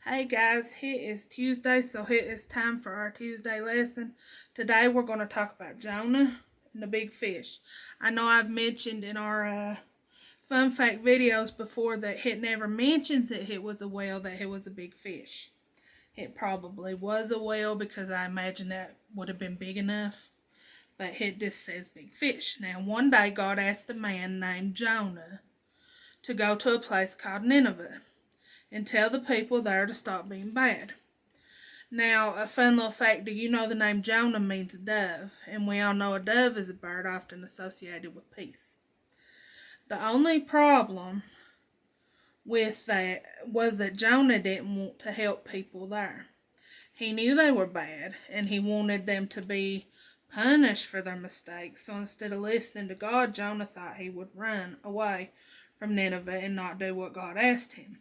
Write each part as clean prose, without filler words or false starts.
Hey guys, it is Tuesday, so it is time for our Tuesday lesson. Today we're going to talk about Jonah and the big fish. I know I've mentioned in our fun fact videos before that it never mentions that it was a whale, that it was a big fish. It probably was a whale because I imagine that would have been big enough, but it just says big fish. Now, one day God asked a man named Jonah to go to a place called Nineveh and tell the people there to stop being bad. Now, a fun little fact, do you know the name Jonah means dove? And we all know a dove is a bird often associated with peace. The only problem with that was that Jonah didn't want to help people there. He knew they were bad, and he wanted them to be punished for their mistakes. So instead of listening to God, Jonah thought he would run away from Nineveh and not do what God asked him.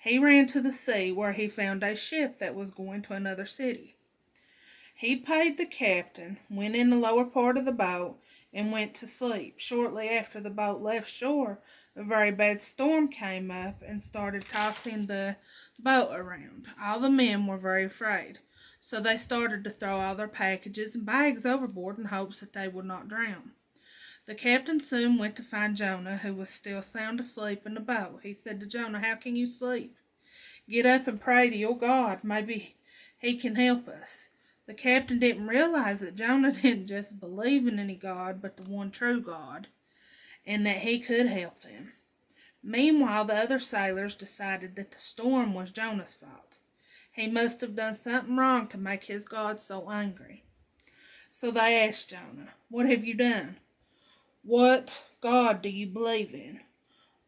He ran to the sea, where he found a ship that was going to another city. He paid the captain, went in the lower part of the boat, and went to sleep. Shortly after the boat left shore, a very bad storm came up and started tossing the boat around. All the men were very afraid, so they started to throw all their packages and bags overboard in hopes that they would not drown. The captain soon went to find Jonah, who was still sound asleep in the boat. He said to Jonah, "How can you sleep? Get up and pray to your God. Maybe he can help us." The captain didn't realize that Jonah didn't just believe in any God, but the one true God, and that he could help them. Meanwhile, the other sailors decided that the storm was Jonah's fault. He must have done something wrong to make his God so angry. So they asked Jonah, "What have you done? What God do you believe in?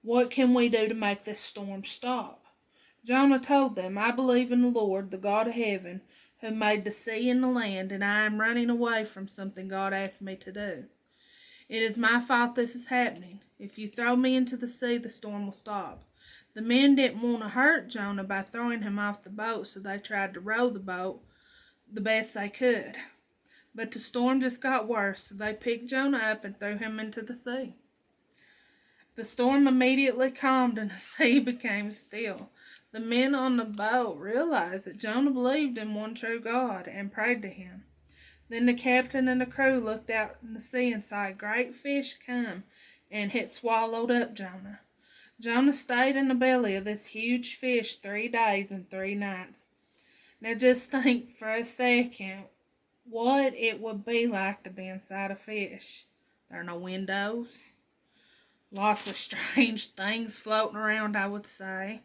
What can we do to make this storm stop?" Jonah told them, "I believe in the Lord, the God of heaven, who made the sea and the land, and I am running away from something God asked me to do. It is my fault this is happening. If you throw me into the sea, the storm will stop." The men didn't want to hurt Jonah by throwing him off the boat, so they tried to row the boat the best they could. But the storm just got worse, so they picked Jonah up and threw him into the sea. The storm immediately calmed and the sea became still. The men on the boat realized that Jonah believed in one true God and prayed to him. Then the captain and the crew looked out in the sea and saw a great fish come, and it swallowed up Jonah. Jonah stayed in the belly of this huge fish 3 days and 3 nights. Now just think for a second what it would be like to be inside a fish. There are no windows. Lots of strange things floating around, I would say.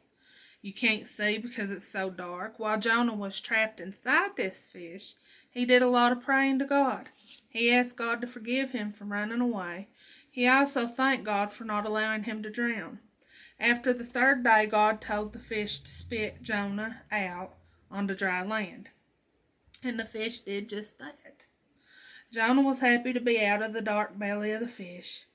You can't see because it's so dark. While Jonah was trapped inside this fish, he did a lot of praying to God. He asked God to forgive him for running away. He also thanked God for not allowing him to drown. After the 3rd day, God told the fish to spit Jonah out onto dry land. And the fish did just that. Jonah was happy to be out of the dark belly of the fish.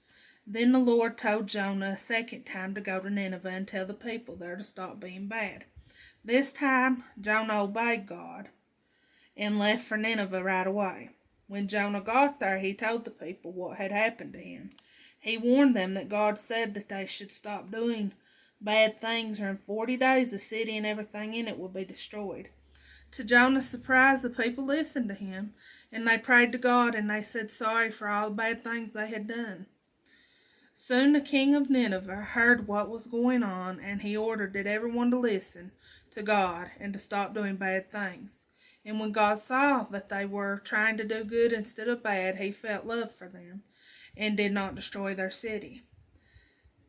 Then the Lord told Jonah a second time to go to Nineveh and tell the people there to stop being bad. This time, Jonah obeyed God and left for Nineveh right away. When Jonah got there, he told the people what had happened to him. He warned them that God said that they should stop doing bad things, or in 40 days the city and everything in it would be destroyed. To Jonah's surprise, the people listened to him, and they prayed to God, and they said sorry for all the bad things they had done. Soon the king of Nineveh heard what was going on, and he ordered that everyone to listen to God and to stop doing bad things. And when God saw that they were trying to do good instead of bad, he felt love for them and did not destroy their city.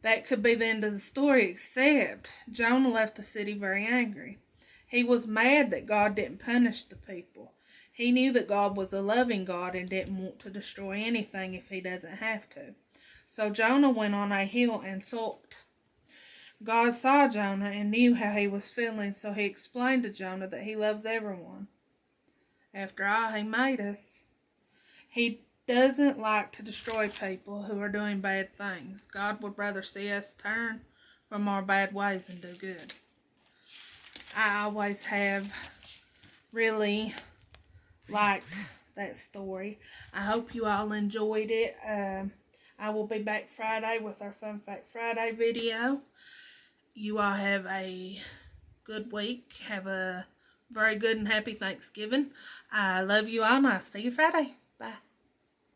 That could be the end of the story, except Jonah left the city very angry. He was mad that God didn't punish the people. He knew that God was a loving God and didn't want to destroy anything if he doesn't have to. So Jonah went on a hill and sulked. God saw Jonah and knew how he was feeling, so he explained to Jonah that he loves everyone. After all, he made us. He doesn't like to destroy people who are doing bad things. God would rather see us turn from our bad ways and do good. I always have really liked that story. I hope you all enjoyed it. I will be back Friday with our Fun Fact Friday video. You all have a good week. Have a very good and happy Thanksgiving. I love you all, and I'll see you Friday. Bye.